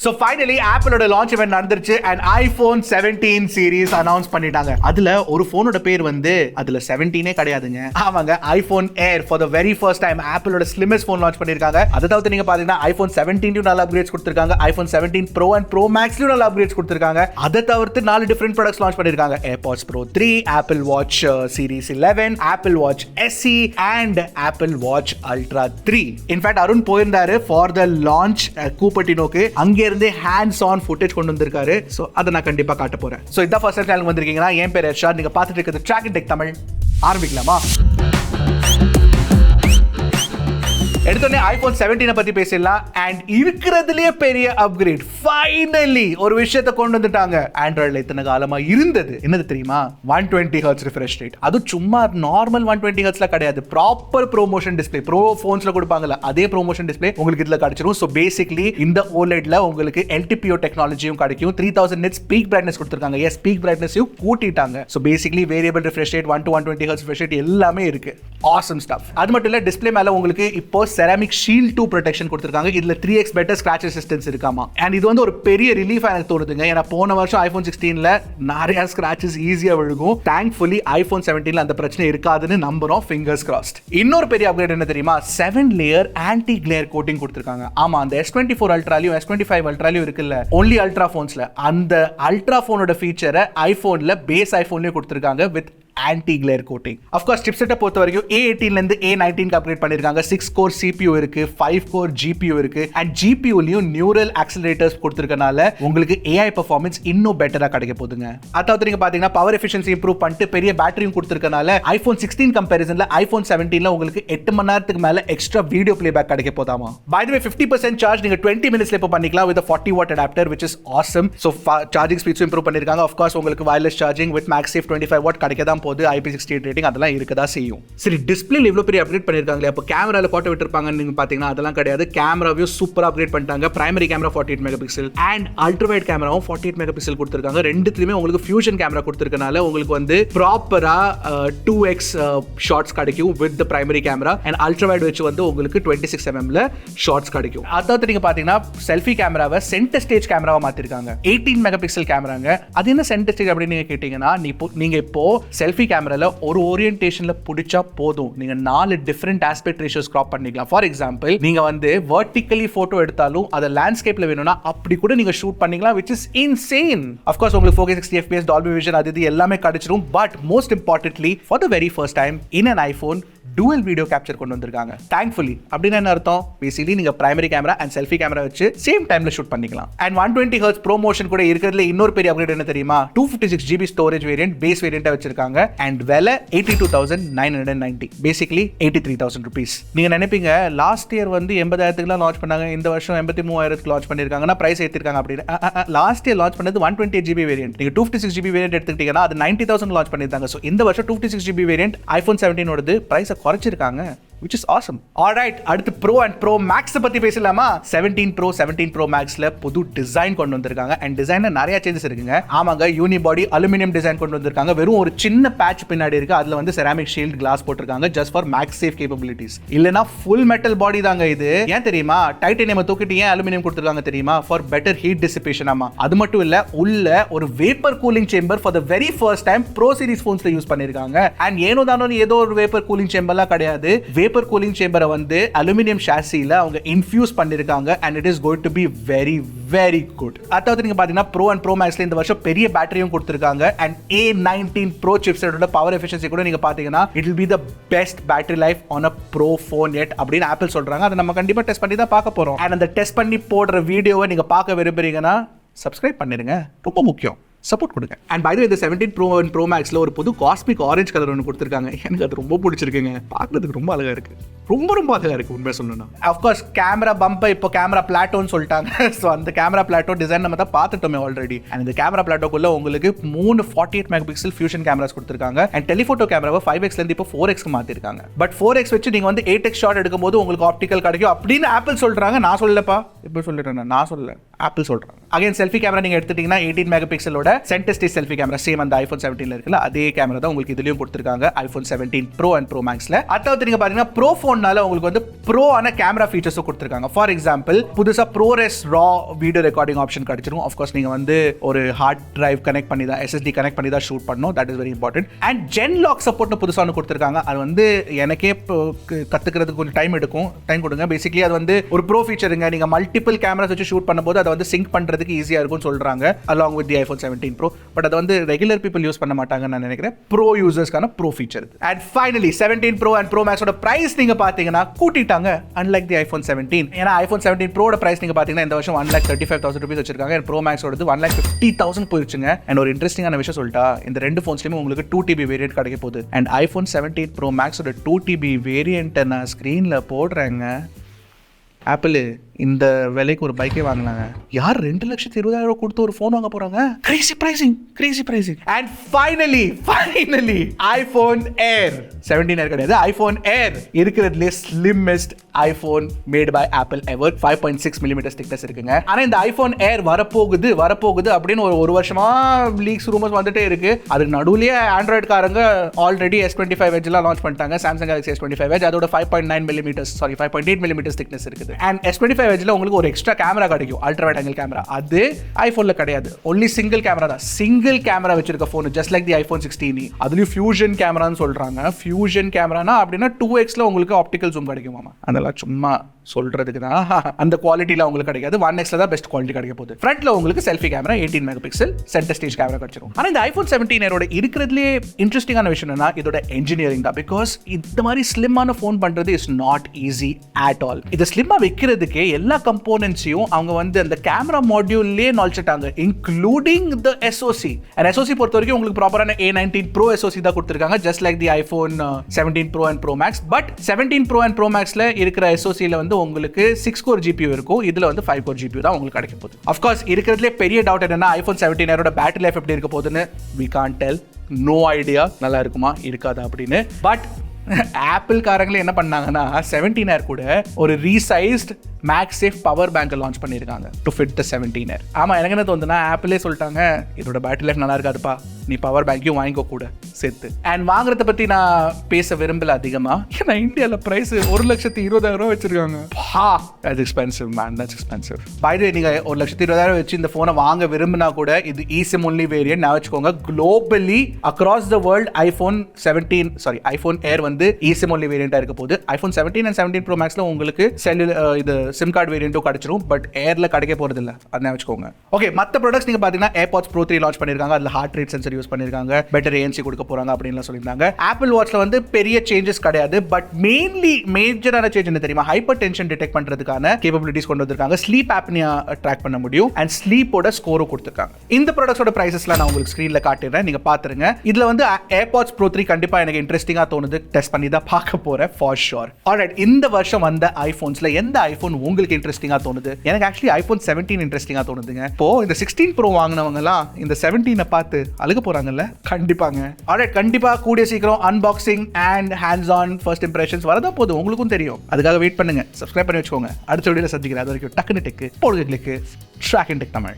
So finally Appleோட launch event நடந்துருச்சு and iPhone 17 series announce பண்ணிட்டாங்க. அதுல ஒரு போனோட பேர் வந்து அதுல 17 கிடையாதுங்க. ஆமாங்க, iPhone Air for the very first time Appleோட slimmest phone launch பண்ணிருக்காங்க. அதை தவிர்த்து நீங்க பாத்தீங்கன்னா iPhone 17 நல்ல அப்கிரேட்ஸ் கொடுத்திருக்காங்க. iPhone 17 Pro and Pro Max நல்ல அப்கிரேட்ஸ் கொடுத்திருக்காங்க. அதை தவிர்த்து 4 டிஃபரண்ட் ப்ராடக்ட்ஸ் லான்ச் பண்ணிருக்காங்க. AirPods Pro 3, Apple Watch Series 11, Apple Watch SE and Apple Watch Ultra 3. In fact Arun போயிருந்தாரு for the launch கூப்பர்டினோக்கு. அங்க இருந்து ஹேண்ட்ஸ் ஆன் ஃபுட்டேஜ் கொண்டு வந்திருக்காரு. சோ அத நான் கண்டிப்பா காட்ட போறேன். சோ இத ஃபர்ஸ்ட் டைம் சேனலுக்கு வந்திருக்கீங்கன்னா என் பேர் ஹர்ஷா. நீங்க பார்த்துட்டு இருக்கிறது Trakin Tech தமிழ். ஆரம்பிக்கலாமா? எடுத்தோடனே iPhone 17 பத்தி பேசலாம். அண்ட் இருக்கிறதுலயே பெரிய அப்கிரேட் ஃபைனலி ஒரு விஷயத்தை கொண்டு வந்துட்டாங்க. ஆண்ட்ராய்டுல இத்தனை காலமா இருந்தது என்னது தெரியுமா? 120 Hz ரிஃப்ரெஷ் ரேட். அது சும்மா நார்மல் 120 Hzல கிடையாது, ப்ராப்பர் ப்ரோமோஷன் டிஸ்ப்ளே. ப்ரோ ஃபோன்ஸ்ல கொடுப்பாங்கல்ல அதே ப்ரோமோஷன் டிஸ்ப்ளே உங்களுக்கு இதுல கிடைச்சிரும். ஸோ பேசிக்லி இந்த OLEDல உங்களுக்கு LTPO டெக்னாலஜியும் கிடைக்கும். 3000 nits பீக் பிரைட்னஸ் கொடுத்திருக்காங்க. எஸ், பீக் பிரைட்னஸையும் கூட்டிட்டாங்க. So basically variable refresh rate 1 to 120 Hz refresh rate எல்லாமே இருக்கு. Awesome stuff. அது மட்டும் இல்ல, டிஸ்ப்ளே மேல உங்களுக்கு இப்போ செராமிக் ஷீல்ட் 2 ப்ரொடெக்ஷன் கொடுத்திருக்காங்க. இதுல 3x பெட்டர் ஸ்கிராட்ச் ரெசிஸ்டன்ஸ் இருக்காமா. அண்ட் இது வந்து ஒரு பெரிய ரிலீஃப் எனக்கு தோணுதுங்க. ஏன்னா போன வருஷம் iPhone 16ல நிறைய ஸ்கிராச்சஸ் ஈஸியா விழுகும். தேங்க்ஃபுல்லி iPhone 17ல அந்த பிரச்சனை இருக்காதுன்னு நம்புறோம். Fingers crossed. இன்னொரு பெரிய அப்கிரேட் என்ன தெரியுமா? 7 லேயர் ஆன்டி கிளேர் கோட்டிங் கொடுத்திருக்காங்க. ஆமா, அந்த S24 அல்ட்ராலையும் S25 அல்ட்ராலையும் இருக்குல்ல, ஒன்லி அல்ட்ரா போன்ஸ்ல, அந்த அல்ட்ரா போனோட ஃபீச்சரை ஐபோன்ல பேஸ் ஐபோன்லயே கொடுத்திருக்காங்க with anti glare coating. Of course சிப்செட்டை பொறுத்த வரைக்கும் A18 ல இருந்து A19 க்கு அப்கிரேட் பண்ணிருக்காங்க. 6 கோர் CPU இருக்கு, 5 கோர் GPU இருக்கு. அண்ட் GPUலயும் நியூரல் ஆக்சிலரேட்டர்ஸ் கொடுத்திருக்கனால உங்களுக்கு AI பெர்ஃபார்மன்ஸ் இன்னும் பெட்டரா கிடைக்க போகுதுங்க. அதாவது நீங்க பாத்தீங்கன்னா பவர் எஃபிஷியன்சி இம்ப்ரூவ் பண்ணிட்டு பெரிய பேட்டரியும் கொடுத்திருக்கனால iPhone 16 கம்பேரிசன்ல iPhone 17ல உங்களுக்கு 8 மணி நேரத்துக்கு மேல எக்ஸ்ட்ரா வீடியோ பிளேபேக் கிடைக்க போதாமா. பை தி வே 50% சார்ஜ் நீங்க 20 மினிட்ஸ்ல இப்ப பண்ணிக்கலாம் with a 40 watt adapter which is awesome. So charging speeds improve பண்ணிருக்காங்க. ஆஃப் கோர்ஸ் உங்களுக்கு wireless charging with MagSafe 25 watt கிடைக்க தான் போகுது. IP68 ரேட்டிங் அதெல்லாம் இருக்கதா செய்யும். சரி, டிஸ்ப்ளேல இவ்வளவு பெரிய அப்கிரேட் பண்ணிருக்காங்களே, அப்ப கேமரால போட்டோ விட்டுருப்பாங்கன்னு நீங்க பாத்தீங்கன்னா அதெல்லாம் கிடையாது. கேமராவையும் சூப்பரா அப்கிரேட் பண்ணிட்டாங்க. Primary camera 48 megapixel and ultrawide கேமராவும் 48 மெகாபிக்சல் கொடுத்திருக்காங்க. ரெண்டுத்துலயுமே உங்களுக்கு ஃபியூஷன் கேமரா கொடுத்திருக்கனால உங்களுக்கு வந்து ப்ராப்பரா 2x ஷாட்ஸ் கிடைக்கும் with the primary camera. And ultrawide வச்சு வந்து உங்களுக்கு 26 mm ல ஷாட்ஸ் கிடைக்கும். அதாவது நீங்க பாத்தீங்கன்னா செல்ஃபி கேமராவை சென்டர் ஸ்டேஜ் கேமராவா மாத்திருக்காங்க. 18 மெகாபிக்சல் கேமராங்க. அது என்ன சென்டர் ஸ்டேஜ் அப்படின்னு நீங்க கேட்டீங்கன்னா, நீங்க இப்போ செல்ஃபி கேமரால ஒரு ஓரியன்டேஷன்ல பிடிச்சா போதும், நீங்க 4 டிஃபரண்ட் ஆஸ்பெக்ட் ரேஷியோஸ் கிராப் பண்ணிக்கலாம். ஃபார் எக்ஸாம்பிள், நீங்க வந்து வெர்டிகலி போட்டோ எடுத்தாலும் அதை லேண்ட்ஸ்கேப்ல வேணும்னா அப்படி கூட நீங்க ஷூட் பண்ணிக்கலாம், which is insane. Of course உங்களுக்கு 4K 60 FPS Dolby Vision அது எல்லாமே கிடைச்சிரும். But most importantly for the very first time in an iPhone dual video capture கொண்டு வந்திருக்காங்க. Thankfully அப்படினா என்ன அர்த்தம்? பேசிக்கலி நீங்க primary camera and selfie camera வச்சு சேம் டைம்ல ஷூட் பண்ணிக்கலாம். அண்ட் 120 Hz ப்ரோமோஷன் கூட இருக்கிறதுல இன்னொரு பெரிய அப்கிரேட் என்ன தெரியுமா? 256 GB ஸ்டோரேஜ் வேரியன்ட் பேஸ் வேரியன்ட்டா வச்சிருக்காங்க. அண்ட் விலை 82,990, பேசிக்கலி 83,000 rupees. நீங்க நினைப்பீங்க லாஸ்ட் இயர் வந்து 80,000க்கு லான்ச் பண்ணாங்க, இந்த வருஷம் 83,000க்கு லான்ச் பண்ணிருக்காங்கன்னா பிரைஸ் ஏத்திருக்காங்க அப்படின்னு. லாஸ்ட் இயர் லான்ச் பண்ணது 128 GB வேரியன்ட். நீங்க 256 GB வேரியன்ட் எடுத்துக்கிட்டீங்கன்னா அது 90,000 லான்ச் பண்ணிருக்காங்க. சோ இந்த வருஷம் 256 GB வேரியன்ட் iPhone 17 ஓடது பிரைஸ் குறைச்சிருக்காங்க, which is awesome. All right, அடுத்து Pro and Pro Max பத்தி பேசலாமா? 17 Pro 17 Pro Maxல புது டிசைன் கொண்டு வந்திருக்காங்க. அண்ட் டிசைன்ல நிறைய சேஞ்சஸ் இருக்குங்க. ஆமாங்க, யூனிபாடி அலுமினியம் டிசைன் கொண்டு வந்திருக்காங்க. வெறும் ஒரு சின்ன பேட்ச் பின்னாடி இருக்கு, அதுல வந்து செராமிக் ஷீல்ட் கிளாஸ் போட்டிருக்காங்க just for MagSafe capabilities. இல்லனா ஃபுல் மெட்டல் பாடி தாங்க இது. ஏன் தெரியுமா? டைட்டானியம் தூக்கிட்டு ஏன் அலுமினியம் கொடுத்திருக்காங்க தெரியுமா? for better heat dissipation. ஆமா, அது மட்டும் இல்ல, உள்ள ஒரு vapour cooling chamber for the very first time Pro series phonesல யூஸ் பண்ணிருக்காங்க. அண்ட் ஏனோ தானோ ஏதோ ஒரு வேப்பர் கூலிங் சேம்பர்லாம் கிடையாது. வேப்பர் கூலிங் சேம்பரை வந்து அலுமினியம் ஷாசில அவங்க இன்ஃபியூஸ் பண்ணிருக்காங்க. and it is going to be very very good. அதாவது நீங்க பாத்தீங்கன்னா Pro and Pro Maxல இந்த வருஷம் பெரிய பேட்டரியும் கொடுத்திருக்காங்க. and A19 Pro chipset power efficiency கூட நீங்க பாத்தீங்கன்னா it will be the best battery life on a Pro phone yet அப்படின்னு ஆப்பிள் சொல்றாங்க. அதை நம்ம கண்டிப்பா டெஸ்ட் பண்ணி தான் பார்க்க போறோம். and அந்த டெஸ்ட் பண்ணி போடுற வீடியோவை நீங்க பார்க்க விரும்புறீங்கன்னா சப்ஸ்கிரைப் பண்ணிருங்க, ரொம்ப முக்கியம். சப்போர்ட் கொடுங்க. அண்ட் பை தி வே இந்த 17 Pro and Pro Maxல ஒரு புது காஸ்மிக் ஆரஞ்சு கலர் ஒன்று கொடுத்திருக்காங்க. எனக்கு அது ரொம்ப பிடிச்சிருக்குங்க. பார்க்கிறதுக்கு ரொம்ப அழகா இருக்கு, ரொம்ப அழகா இருக்கு உண்மையா சொல்லணும்னா. ஆஃப் கோர்ஸ் கேமரா பம்ப் இப்போ கேமரா பிளாட்டோன்னு சொல்லிட்டாங்க. ஸோ அந்த கேமரா பிளாட்டோ டிசைன் நம்ம தான் பார்த்துட்டோமே ஆல்ரெடி. அண்ட் இந்த கேமரா பிளாட்டோக்குள்ள உங்களுக்கு 3 48 மெகாபிக்சல் ஃபியூஷன் கேமராஸ் கொடுத்திருக்காங்க. அண்ட் டெலிஃபோட்டோ கேமராவை 5x இருந்து இப்போ 4x மாத்திருக்காங்க. பட் 4x வச்சு நீங்க வந்து 8x ஷாட் எடுக்கும்போது உங்களுக்கு ஆப்டிக்கல் கிடைக்கும் அப்படின்னு ஆப்பிள் சொல்றாங்க. நான் சொல்லலப்பா, இப்போ சொல்லிட்டேன், நான் சொல்லல. ஆப்பிள் சொல்றாங்க. அகைன் செல்ஃபி கேமரா நீங்க எடுத்துட்டீங்கன்னா 18 மெகா பிக்சலோட centre stage selfie camera same அந்த ஐபோன் 17ல இருக்குல்ல அதே கேமரா தான் உங்களுக்கு இதுலயும் கொடுத்திருக்காங்க ஐபோன் 17 ப்ரோ அண்ட் ப்ரோ மேக்ஸ்ல. அதாவது நீங்க பாத்தீங்கன்னா ப்ரோ போன்னால உங்களுக்கு வந்து ப்ரோ ஆன கேமரா ஃபீச்சர்ஸும் கொடுத்திருக்காங்க. ஃபார் எக்ஸாம்பிள் புதுசா ப்ரோரெஸ் ரா வீடியோ ரெக்கார்டிங் ஆப்ஷன் கிடைச்சிரும். ஆஃப் கோர்ஸ் நீங்க வந்து ஒரு ஹார்ட் டிரைவ் கனெக்ட் பண்ணி தான் SSD கனெக்ட் பண்ணி தான் ஷூட் பண்ணணும். That is very important. And genlock சப்போர்ட்னு புதுசா ஒன்று கொடுத்திருக்காங்க. அது வந்து எனக்கே கத்துக்கிறதுக்கு கொஞ்சம் டைம் கொடுங்க. பேசிக்கலி அது வந்து ஒரு ப்ரோ ஃபீச்சருங்க. நீங்க மல்டிபிள் கேமராஸ் வச்சு ஷூட் பண்ணும்போது அதை வந்து சிங்க் பண்றதுக்கு ஈஸியா இருக்கும்னு சொல்றாங்க along with the iPhone 17 Pro. But அது வந்து ரெகுலர் பீப்பிள் யூஸ் பண்ண மாட்டாங்கன்னு நான் நினைக்கிறேன். ப்ரோ யூசர்ஸ்க்கான pro feature. And finally 17 Pro and Pro Max ஓட பிரைஸ் நீங்க பாத்தீங்கன்னா கூட்டிட்டாங்க. unlike the iPhone 17. ஏன்னா iPhone 17 Pro ஓட பிரைஸ் நீங்க பாத்தீங்கன்னா இந்த வருஷம் 1,35,000 rupees வச்சிருக்காங்க. and Pro Max ஓடது 1,50,000 போயிருச்சுங்க. and ஒரு இன்ட்ரெஸ்டிங்கான விஷயம் சொல்லிட்டா இந்த ரெண்டு ஃபோன்ஸ்லயுமே உங்களுக்கு 2TB வேரியன்ட் கிடைக்க போகுது. and iPhone 17 Pro Max ஓட 2TB வேரியன்ட்டை நான் ஸ்கிரீன்ல போடுறேங்க. ஆப்பிள் இந்த விலைக்கு ஒரு பைக்கே வாங்கலாங்க. யார் 2,20,000 கொடுத்து ஒரு ஃபோன் வாங்க போறாங்க? Crazy pricing. And finally iPhone air 17 air கிடையாது, ஐபோன் ஏர் இருக்கிறதுலே slimmest iPhone made by Apple ever. 5.6 mm thickness இருக்குங்க. ஆனா இந்த ஐபோன் ஏர் வரப்போகுது அப்படின்னு ஒரு வருஷமா லீக்ஸ் ரூமர்ஸ் வந்துட்டே இருக்கு. அதுக்கு நடுவுலயே ஆண்ட்ராய்டு காரங்க ஆல்ரெடி S25 Edge எல்லாம் லான்ச் பண்ணிட்டாங்க. சாம்சங் Galaxy S25 Edge அதோட 5.8 mm திக்னஸ் இருக்குது. அண்ட் S25 Edgeல உங்களுக்கு ஒரு எக்ஸ்ட்ரா கேமரா கிடைக்கும், அல்ட்ரா வைட் ஆங்கிள் கேமரா. அது ஐபோன்ல கிடையாது. ஒன்லி சிங்கிள் கேமரா தான். சிங்கிள் கேமரா வச்சிருக்க phone just like the iPhone 16. அதுலயும் ஃபியூஷன் கேமரான்னு சொல்றாங்க. ஃபியூஷன் கேமரானா அப்படின்னா 2xல உங்களுக்கு ஆப்டிகல் ஜூம் கிடைக்குமாமா. அதெல்லாம் சும்மா சொல்றதுக்கு தான். அந்த குவாலிட்டில உங்களுக்கு கிடைக்காது. 1xல தான் பெஸ்ட் குவாலிட்டி கிடைக்க போகுது. ஃப்ரண்ட்ல உங்களுக்கு selfie camera 18 mega pixel centre stage camera கிடைச்சிரும். ஆனா இந்த iPhone 17 ஏரோட இருக்கிறதுலே இன்ட்ரெஸ்டிங்கான விஷயம் என்னன்னா இதோட இன்ஜினியரிங் தான். பிகாஸ் இந்த மாதிரி ஸ்லிம்மான ஃபோன் பண்றது is not easy at all. இது ஸ்லிம்மா வைக்கிறதுக்கு எல்லா கம்போனன்ட்ஸையும் அவங்க வந்து அந்த கேமரா மாடியூல்லே நுழைச்சிட்டாங்க, இன்க்ளூடிங் த SoC. அண்ட் SoC பொறுத்த வரைக்கும் உங்களுக்கு ப்ராப்பரான A19 Pro SoC தான் கொடுத்திருக்காங்க, just like the iPhone 17 Pro and Pro Max. But 17 Pro and Pro Maxல இருக்கிற SoCல வந்து உங்களுக்கு 6 core GPU இருக்கும். இதுல வந்து 5 core GPU தான் உங்களுக்கு கிடைக்க போகுது. ஆஃப் கோர்ஸ் இருக்கிறதுலே பெரிய டவுட் என்னன்னா iPhone 17 ஏரோட பேட்டரி லைஃப் எப்படி இருக்க போகுதுன்னு we can't tell. No idea நல்லா இருக்குமா இருக்காதா அப்படின்னு. பட் ஆப்பிள் காரங்களே என்ன பண்ணாங்கன்னா 17 ஏர் கூட ஒரு ரீசைஸ்ட் மேக்ஸேஃப் பவர் பேங்க் லான்ச் பண்ணியிருக்காங்க டு ஃபிட் த 17 ஏர். ஆமா, எனக்கு என்ன தோணுதுன்னா ஆப்பிளே சொல்லிட்டாங்க இதோட பேட்டரி லைஃப் நல்லா இருக்காதுப்பா, நீ பவர் பேங்க்கையும் வாங்கிக்கோ கூட சேர்த்து. அண்ட் வாங்குறத பத்தி நான் பேச விரும்பல அதிகமா. ஏன்னா இந்தியாவில் பிரைஸ் 1,20,000 வச்சிருக்காங்க. That's expensive man, that's expensive. By the way, நீங்க 1,20,000 வச்சு இந்த போனை வாங்க விரும்பினா கூட இது eSIM only variant நான் வச்சுக்கோங்க. globally across the world iPhone Air வந்து eSIM only variant இருக்க போகுது. iPhone 17 and 17 Pro Maxல உங்களுக்கு இது SIM card variant கிடைச்சிரும். பட் ஏர்ல கிடைக்க போறது இல்ல, அதை வச்சுக்கோங்க. ஓகே, மற்ற ப்ராடக்ட்ஸ் நீங்க பாத்தீங்கன்னா AirPods Pro 3 லான்ச் பண்ணிருக்காங்க. அதுல ஹார்ட் ரேட் சென்சர் யூஸ் பண்ணிருக்காங்க, பெட்டர் ANC கொடுக்க போறாங்க அப்படின்னு சொல்லியிருந்தாங்க. ஆப்பிள் வாட்ச்ல வந்து பெரிய சேஞ்சஸ் கிடையாது. பட் மெயின்லி மேஜரான சேஞ்ச் என்ன தெரியுமா? ஹைப்பர் டென்ஷன் டிடெக்ட் பண்றதுக்கான கேப்பபிலிட்டிஸ் கொண்டு வந்திருக்காங்க. ஸ்லீப் ஆப்னியா ட்ராக் பண்ண முடியும். அண்ட் ஸ்லீப்போட ஸ்கோரும் கொடுத்திருக்காங்க. இந்த ப்ராடக்ட்ஸோட பிரைசஸ்லாம் நான் உங்களுக்கு ஸ்கிரீன்ல காட்டுறேன், நீங்க பாத்துருங்க. இதுல வந்து AirPods Pro 3 கண்டிப்பா எனக்கு இன்ட்ரெஸ்டிங்கா தோணுது. டெஸ்ட் பண்ணி தான் பார்க்க போறேன் ஃபார் ஷூர். ஆல்ரைட், இந்த வருஷம் வந்த ஐபோன்ஸ்ல எந்த ஐபோன் உங்களுக்கு இன்ட்ரெஸ்டிங்கா தோணுது? எனக்கு ஆக்சுவலி iPhone 17 இன்ட்ரெஸ்டிங்கா தோணுதுங்க. இப்போ இந்த 16 Pro வாங்குனவங்க எல்லாம் இந்த 17 பார்த்து அழுக போறாங்கல்ல? கண்டிப்பாங்க. ஆல்ரைட், கண்டிப்பா கூடிய சீக்கிரம் unboxing and hands on first impressions வரதா போதும், உங்களுக்கும் தெரியும். அதுக்காக வெயிட் பண்ணுங்க, சப்ஸ்கிரைப் பண்ணி வச்சுக்கோங்க. அடுத்த வீடியோல சந்திக்கிறேன். அது வரைக்கும் டக்குனு டெக்கு போடுங்க, கிளிக்கு Trakin Tech Tamil.